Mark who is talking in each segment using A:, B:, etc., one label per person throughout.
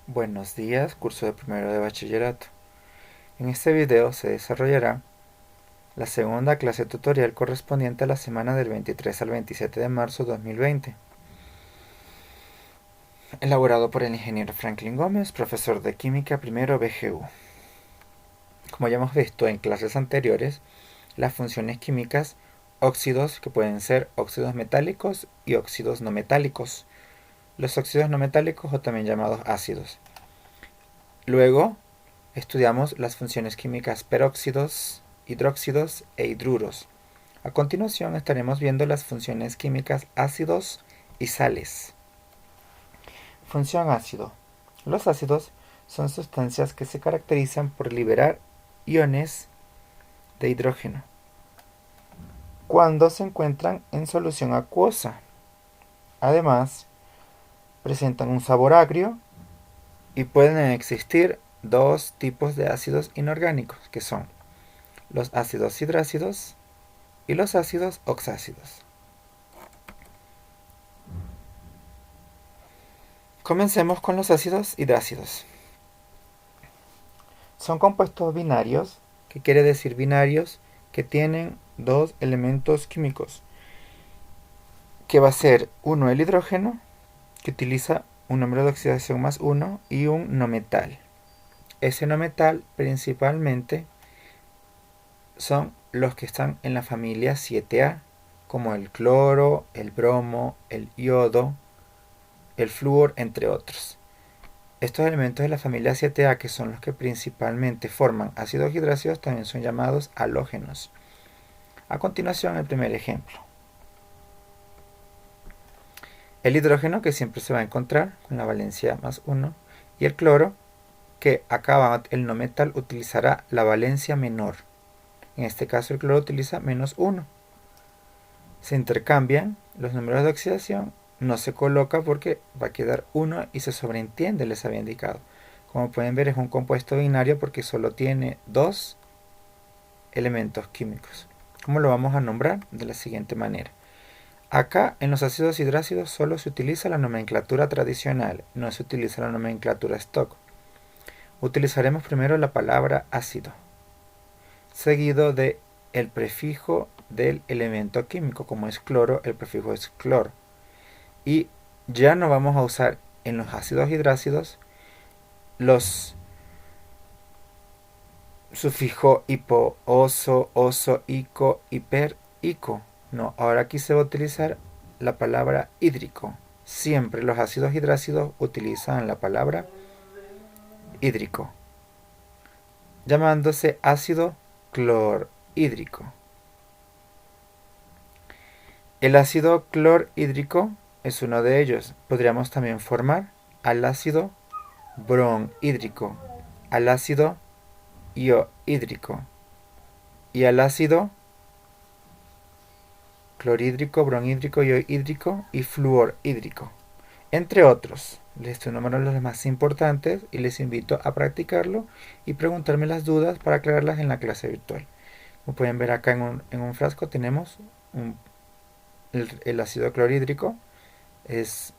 A: Buenos días, curso de primero de bachillerato. En este video se desarrollará la segunda clase tutorial correspondiente a la semana del 23 al 27 de marzo 2020, elaborado por el ingeniero Franklin Gómez, profesor de Química primero BGU. Como ya hemos visto en clases anteriores, las funciones químicas, óxidos, que pueden ser óxidos metálicos y óxidos no metálicos, los óxidos no metálicos o también llamados ácidos. Luego estudiamos las funciones químicas peróxidos, hidróxidos e hidruros. A continuación estaremos viendo las funciones químicas ácidos y sales. Función ácido. Los ácidos son sustancias que se caracterizan por liberar iones de hidrógeno cuando se encuentran en solución acuosa. Además, presentan un sabor agrio y pueden existir dos tipos de ácidos inorgánicos, que son los ácidos hidrácidos y los ácidos oxácidos. Comencemos con los ácidos hidrácidos. Son compuestos binarios, que quiere decir binarios que tienen dos elementos químicos, que va a ser uno el hidrógeno, que utiliza un número de oxidación más 1, y un no metal. Ese no metal principalmente son los que están en la familia 7A, como el cloro, el bromo, el yodo, el flúor, entre otros. Estos elementos de la familia 7A, que son los que principalmente forman ácidos hidrácidos, también son llamados halógenos. A continuación, el primer ejemplo. El hidrógeno, que siempre se va a encontrar con la valencia más 1, y el cloro, que acá el no metal utilizará la valencia menor. En este caso el cloro utiliza menos 1. Se intercambian los números de oxidación, no se coloca porque va a quedar 1 y se sobreentiende, les había indicado. Como pueden ver, es un compuesto binario porque solo tiene dos elementos químicos. ¿Cómo lo vamos a nombrar? De la siguiente manera. Acá en los ácidos hidrácidos solo se utiliza la nomenclatura tradicional, no se utiliza la nomenclatura stock. Utilizaremos primero la palabra ácido, seguido de el prefijo del elemento químico. Como es cloro, el prefijo es cloro. Y ya no vamos a usar en los ácidos hidrácidos los sufijos hipo, oso, oso, ico, hiper, ico. No, ahora aquí se va a utilizar la palabra hídrico. Siempre los ácidos hidrácidos utilizan la palabra hídrico, llamándose ácido clorhídrico. El ácido clorhídrico es uno de ellos. Podríamos también formar al ácido bronhídrico, al ácido iohídrico y al ácido clorhídrico, bronhídrico, iohídrico y fluorhídrico, entre otros. Les estoy nombrando los más importantes y les invito a practicarlo y preguntarme las dudas para aclararlas en la clase virtual. Como pueden ver acá en un frasco tenemos el ácido clorhídrico, es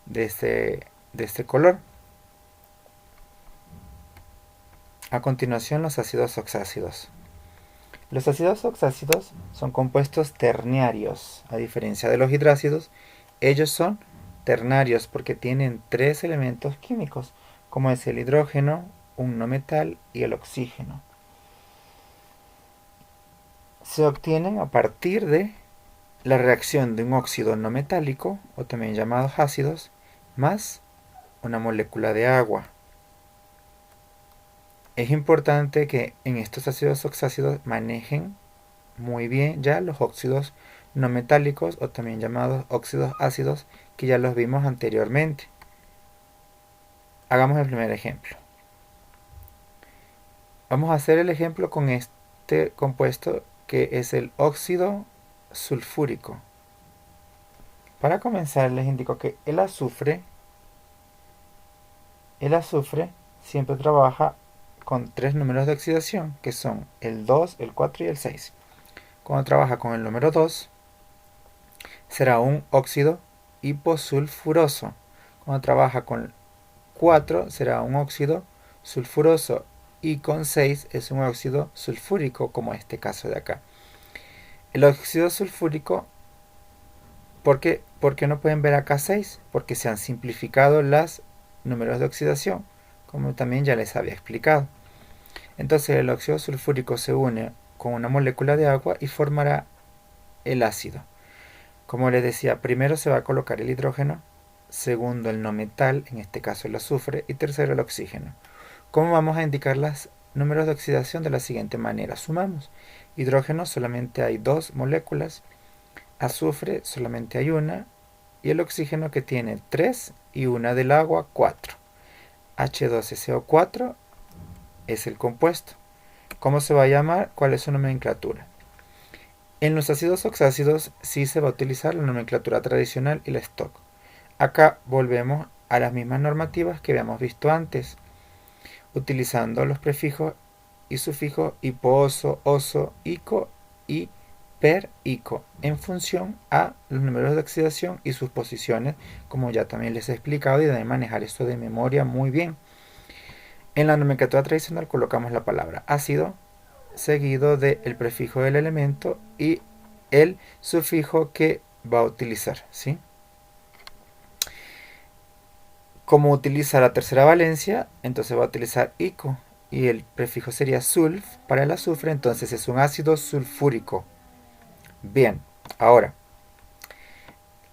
A: de este color. A continuación, los ácidos oxácidos. Los ácidos oxácidos son compuestos ternarios. A diferencia de los hidrácidos, ellos son ternarios porque tienen tres elementos químicos, como es el hidrógeno, un no metal y el oxígeno. Se obtienen a partir de la reacción de un óxido no metálico, o también llamados ácidos, más una molécula de agua. Es importante que en estos ácidos oxácidos manejen muy bien ya los óxidos no metálicos, o también llamados óxidos ácidos, que ya los vimos anteriormente. Hagamos el primer ejemplo. Vamos a hacer el ejemplo con este compuesto, que es el óxido sulfúrico. Para comenzar, les indico que el azufre siempre trabaja con tres números de oxidación, que son el 2, el 4 y el 6. Cuando trabaja con el número 2, será un óxido hiposulfuroso. Cuando trabaja con 4 será un óxido sulfuroso y con 6 es un óxido sulfúrico, como este caso de acá. El óxido sulfúrico, ¿por qué no pueden ver acá 6? Porque se han simplificado los números de oxidación, como también ya les había explicado. Entonces el óxido sulfúrico se une con una molécula de agua y formará el ácido. Como les decía, primero se va a colocar el hidrógeno, segundo el no metal, en este caso el azufre, y tercero el oxígeno. ¿Cómo vamos a indicar los números de oxidación? De la siguiente manera: sumamos. Hidrógeno solamente hay 2 moléculas, azufre solamente hay una, y el oxígeno, que tiene 3 y una del agua 4. H2SO4 es el compuesto. ¿Cómo se va a llamar? ¿Cuál es su nomenclatura? En los ácidos oxácidos sí se va a utilizar la nomenclatura tradicional y la stock. Acá volvemos a las mismas normativas que habíamos visto antes, utilizando los prefijos y sufijos hiposo, oso, ico y per-ico en función a los números de oxidación y sus posiciones, como ya también les he explicado, y deben manejar esto de memoria muy bien. En la nomenclatura tradicional colocamos la palabra ácido seguido del prefijo del elemento y el sufijo que va a utilizar, ¿sí? Como utiliza la tercera valencia, entonces va a utilizar ico y el prefijo sería sulf para el azufre, entonces es un ácido sulfúrico. Bien, ahora,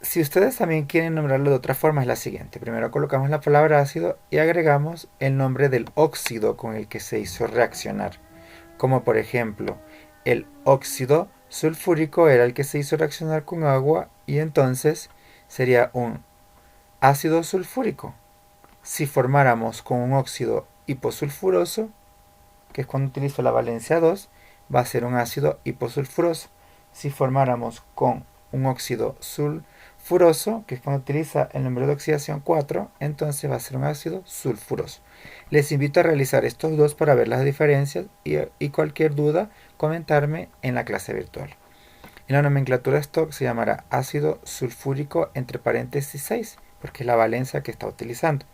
A: si ustedes también quieren nombrarlo de otra forma, es la siguiente. Primero colocamos la palabra ácido y agregamos el nombre del óxido con el que se hizo reaccionar. Como por ejemplo, el óxido sulfúrico era el que se hizo reaccionar con agua y entonces sería un ácido sulfúrico. Si formáramos con un óxido hiposulfuroso, que es cuando utilizo la valencia 2, va a ser un ácido hiposulfuroso. Si formáramos con un óxido sulfuroso, que es cuando utiliza el número de oxidación 4, entonces va a ser un ácido sulfuroso. Les invito a realizar estos dos para ver las diferencias y cualquier duda comentarme en la clase virtual. En la nomenclatura stock se llamará ácido sulfúrico entre paréntesis 6, porque es la valencia que está utilizando.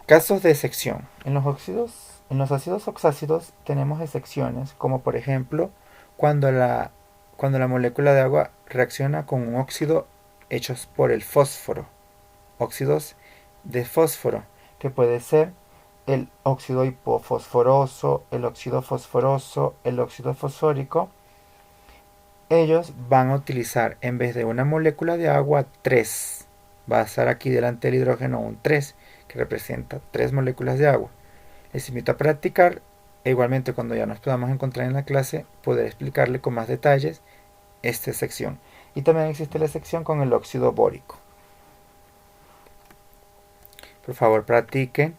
A: Casos de excepción. En los ácidos oxácidos tenemos excepciones, como por ejemplo cuando la molécula de agua reacciona con un óxido hechos por el fósforo, óxidos de fósforo, que puede ser el óxido hipofosforoso, el óxido fosforoso, el óxido fosfórico. Ellos van a utilizar, en vez de una molécula de agua, 3. Va a estar aquí delante del hidrógeno un 3, que representa 3 moléculas de agua. Les invito a practicar e igualmente cuando ya nos podamos encontrar en la clase poder explicarle con más detalles esta sección. Y también existe la sección con el óxido bórico. Por favor, practiquen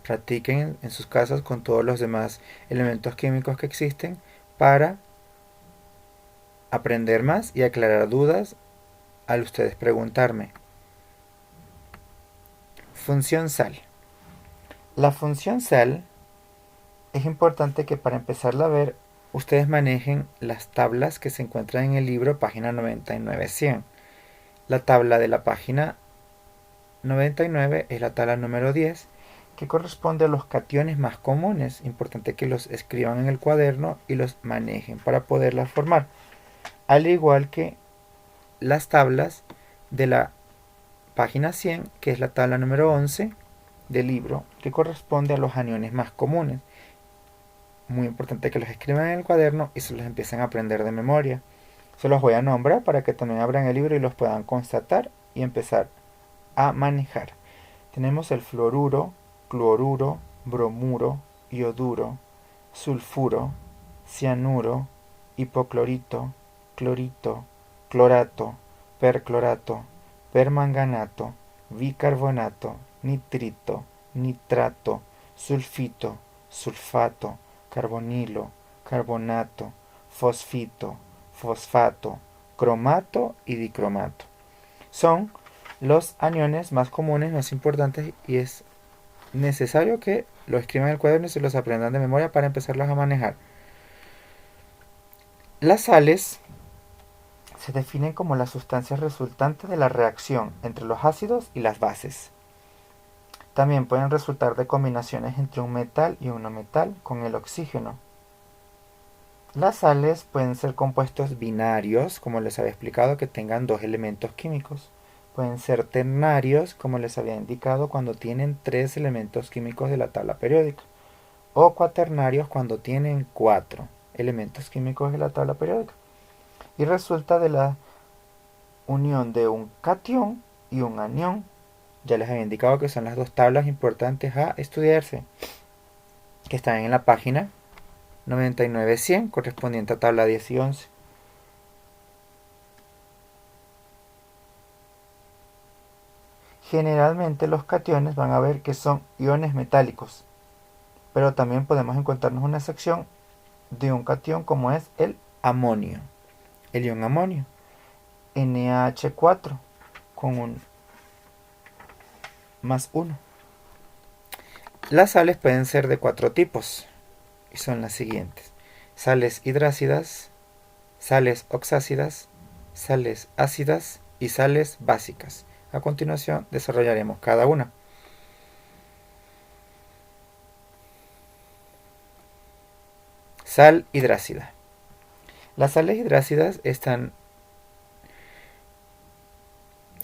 A: en sus casas con todos los demás elementos químicos que existen para aprender más y aclarar dudas al ustedes preguntarme. Función sal. La función sal es importante que para empezarla a ver ustedes manejen las tablas que se encuentran en el libro página 99-100. La tabla de la página 99 es la tabla número 10, que corresponde a los cationes más comunes. Importante que los escriban en el cuaderno y los manejen para poderlas formar. Al igual que las tablas de la página 100, que es la tabla número 11 del libro, que corresponde a los aniones más comunes. Muy importante que los escriban en el cuaderno y se los empiecen a aprender de memoria. Se los voy a nombrar para que también abran el libro y los puedan constatar y empezar a manejar. Tenemos el fluoruro, cloruro, bromuro, ioduro, sulfuro, cianuro, hipoclorito, clorito, clorato, perclorato, permanganato, bicarbonato, nitrito, nitrato, sulfito, sulfato, carbonilo, carbonato, fosfito, fosfato, cromato y dicromato. Son los aniones más comunes, más importantes, y es necesario que lo escriban en el cuaderno y se los aprendan de memoria para empezarlos a manejar. Las sales se definen como las sustancias resultantes de la reacción entre los ácidos y las bases. También pueden resultar de combinaciones entre un metal y un no metal con el oxígeno. Las sales pueden ser compuestos binarios, como les había explicado, que tengan dos elementos químicos. Pueden ser ternarios, como les había indicado, cuando tienen 3 elementos químicos de la tabla periódica. O cuaternarios cuando tienen 4 elementos químicos de la tabla periódica. Y resulta de la unión de un catión y un anión. Ya les había indicado que son las dos tablas importantes a estudiarse, que están en la página 99-100, correspondiente a tabla 10 y 11. Generalmente los cationes van a ver que son iones metálicos, pero también podemos encontrarnos una sección de un catión como es el amonio. El ion amonio, NaH4 con un más 1. Las sales pueden ser de 4 tipos y son las siguientes: sales hidrácidas, sales oxácidas, sales ácidas y sales básicas. A continuación desarrollaremos cada una. Sal hidrácida. Las sales hidrácidas están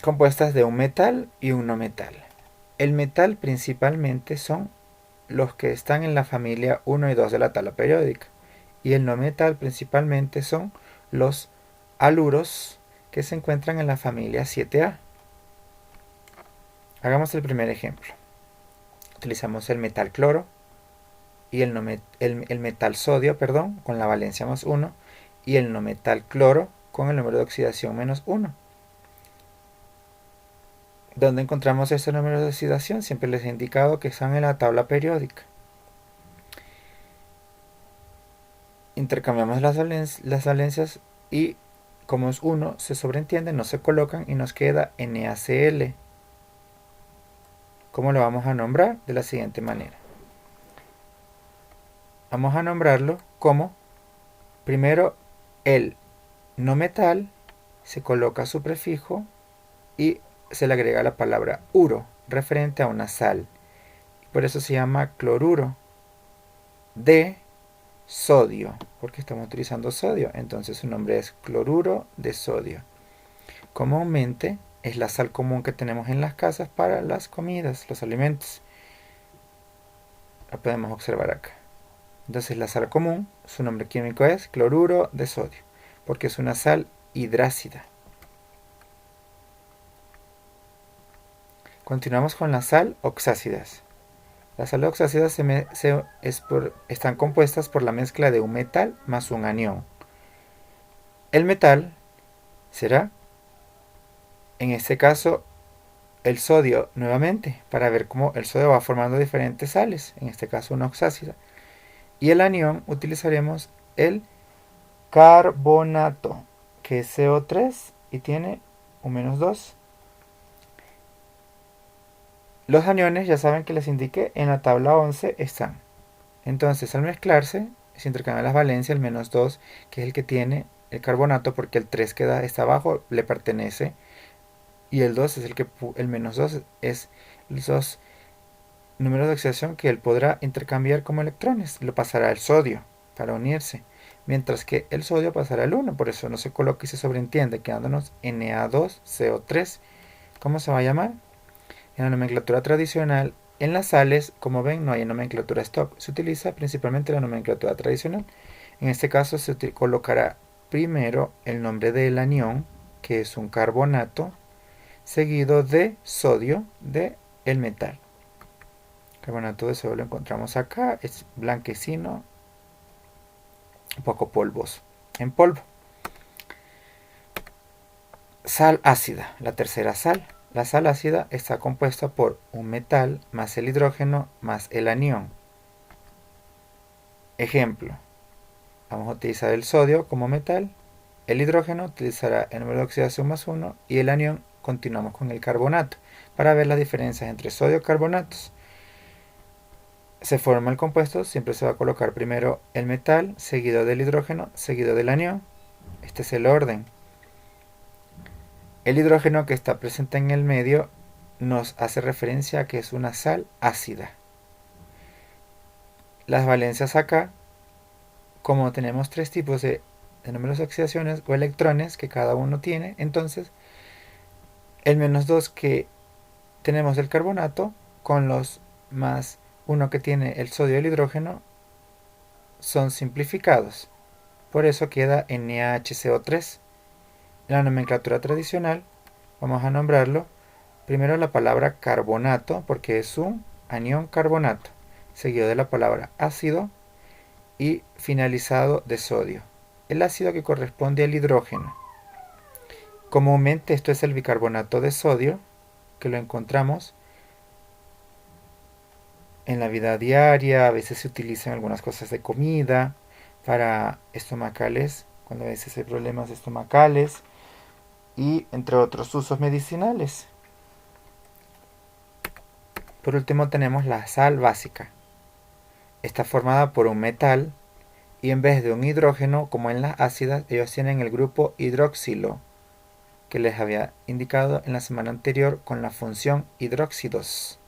A: compuestas de un metal y un no metal. El metal principalmente son los que están en la familia 1 y 2 de la tabla periódica, y el no metal principalmente son los haluros que se encuentran en la familia 7A. Hagamos el primer ejemplo. Utilizamos el metal cloro y el metal sodio, con la valencia más 1, y el no metal cloro con el número de oxidación menos 1. ¿Dónde encontramos estos números de oxidación? Siempre les he indicado que están en la tabla periódica. Intercambiamos las valencias y como es 1 se sobreentiende, no se colocan y nos queda NaCl. ¿Cómo lo vamos a nombrar? De la siguiente manera. Vamos a nombrarlo como, primero, el no metal, se coloca su prefijo y se le agrega la palabra uro, referente a una sal. Por eso se llama cloruro de sodio, porque estamos utilizando sodio, entonces su nombre es cloruro de sodio. Comúnmente es la sal común que tenemos en las casas para las comidas, los alimentos. Lo podemos observar acá. Entonces la sal común, su nombre químico es cloruro de sodio, porque es una sal hidrácida. Continuamos con las sal oxácidas. Las sales oxácidas están compuestas por la mezcla de un metal más un anión. El metal será, en este caso, el sodio nuevamente, para ver cómo el sodio va formando diferentes sales, en este caso una oxácida. Y el anión utilizaremos el carbonato, que es CO3 y tiene un menos 2. Los aniones, ya saben que les indiqué, en la tabla 11 están. Entonces, al mezclarse, se intercambian las valencias, el menos 2, que es el que tiene el carbonato, porque el 3 que está abajo le pertenece, y el 2 es el menos 2 es los dos números de oxidación que él podrá intercambiar como electrones. Lo pasará al sodio para unirse, mientras que el sodio pasará al 1, por eso no se coloca y se sobreentiende, quedándonos Na2CO3. ¿Cómo se va a llamar? En la nomenclatura tradicional, en las sales, como ven, no hay nomenclatura stock. Se utiliza principalmente la nomenclatura tradicional. En este caso se colocará primero el nombre del anión, que es un carbonato, seguido de sodio de el metal. Carbonato de sodio lo encontramos acá, es blanquecino, un poco polvoso, en polvo. Sal ácida, la tercera sal. La sal ácida está compuesta por un metal más el hidrógeno más el anión. Ejemplo, vamos a utilizar el sodio como metal, el hidrógeno utilizará el número de oxidación más 1 y el anión continuamos con el carbonato para ver las diferencias entre sodio y carbonatos. Se forma el compuesto, siempre se va a colocar primero el metal, seguido del hidrógeno, seguido del anión. Este es el orden. El hidrógeno que está presente en el medio nos hace referencia a que es una sal ácida. Las valencias acá, como tenemos tres tipos de números de oxidaciones o electrones que cada uno tiene, entonces el -2 que tenemos del carbonato con los más 1 que tiene el sodio y el hidrógeno son simplificados. Por eso queda NaHCO3. En la nomenclatura tradicional vamos a nombrarlo primero la palabra carbonato porque es un anión carbonato, seguido de la palabra ácido y finalizado de sodio. El ácido que corresponde al hidrógeno. Comúnmente esto es el bicarbonato de sodio, que lo encontramos en la vida diaria, a veces se utiliza en algunas cosas de comida, para estomacales, cuando a veces hay problemas estomacales, y entre otros usos medicinales. Por último tenemos la sal básica. Está formada por un metal y en vez de un hidrógeno, como en las ácidas, ellos tienen el grupo hidroxilo, que les había indicado en la semana anterior con la función hidróxidos.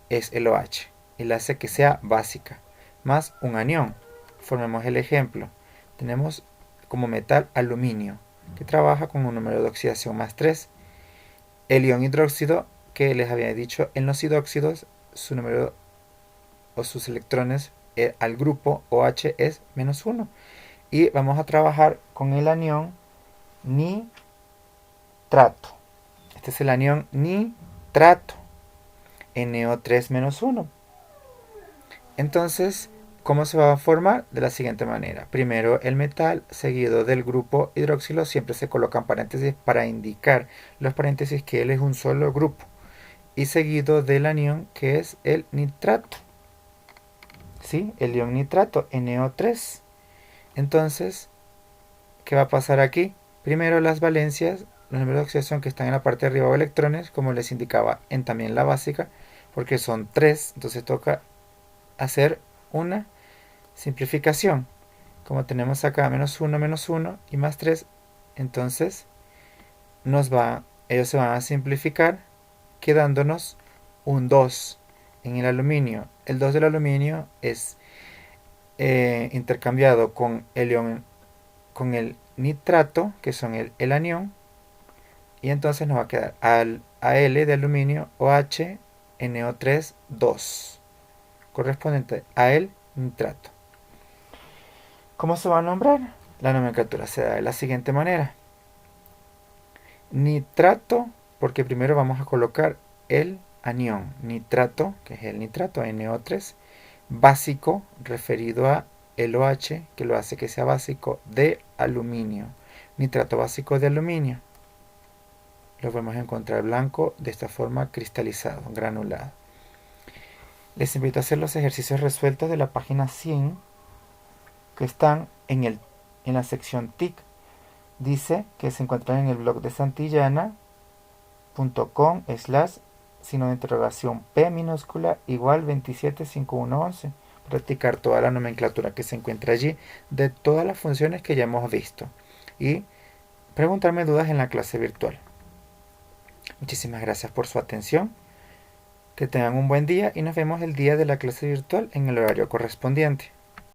A: Es el OH y la hace que sea básica, más un anión. Formemos el ejemplo. Tenemos como metal aluminio, que trabaja con un número de oxidación más 3. El ion hidróxido, que les había dicho en los hidróxidos, su número o sus electrones al grupo OH es -1. Y vamos a trabajar con el anión nitrato. Este es el anión nitrato, NO3-1. Entonces, ¿cómo se va a formar? De la siguiente manera. Primero el metal, seguido del grupo hidroxilo, siempre se colocan paréntesis para indicar los paréntesis que él es un solo grupo. Y seguido del anión, que es el nitrato. ¿Sí? El ion nitrato, NO3. Entonces, ¿qué va a pasar aquí? Primero las valencias, los números de oxidación que están en la parte de arriba o electrones, como les indicaba en también la básica, porque son 3, entonces toca hacer una simplificación. Como tenemos acá -1, -1 y más 3, entonces ellos se van a simplificar, quedándonos un 2 en el aluminio. El 2 del aluminio es intercambiado con el nitrato, que son el anión, y entonces nos va a quedar Al de aluminio OH NO3 2, correspondiente a el nitrato. ¿Cómo se va a nombrar? La nomenclatura se da de la siguiente manera. Nitrato, porque primero vamos a colocar el anión nitrato, que es el nitrato NO3, básico, referido a el OH, que lo hace que sea básico, de aluminio. Nitrato básico de aluminio. Lo podemos encontrar blanco de esta forma, cristalizado, granulado. Les invito a hacer los ejercicios resueltos de la página 100 que están en la sección TIC. Dice que se encuentran en el blog de santillana.com/signo de interrogación P minúscula igual 275111. Practicar toda la nomenclatura que se encuentra allí de todas las funciones que ya hemos visto y preguntarme dudas en la clase virtual. Muchísimas gracias por su atención. Que tengan un buen día y nos vemos el día de la clase virtual en el horario correspondiente.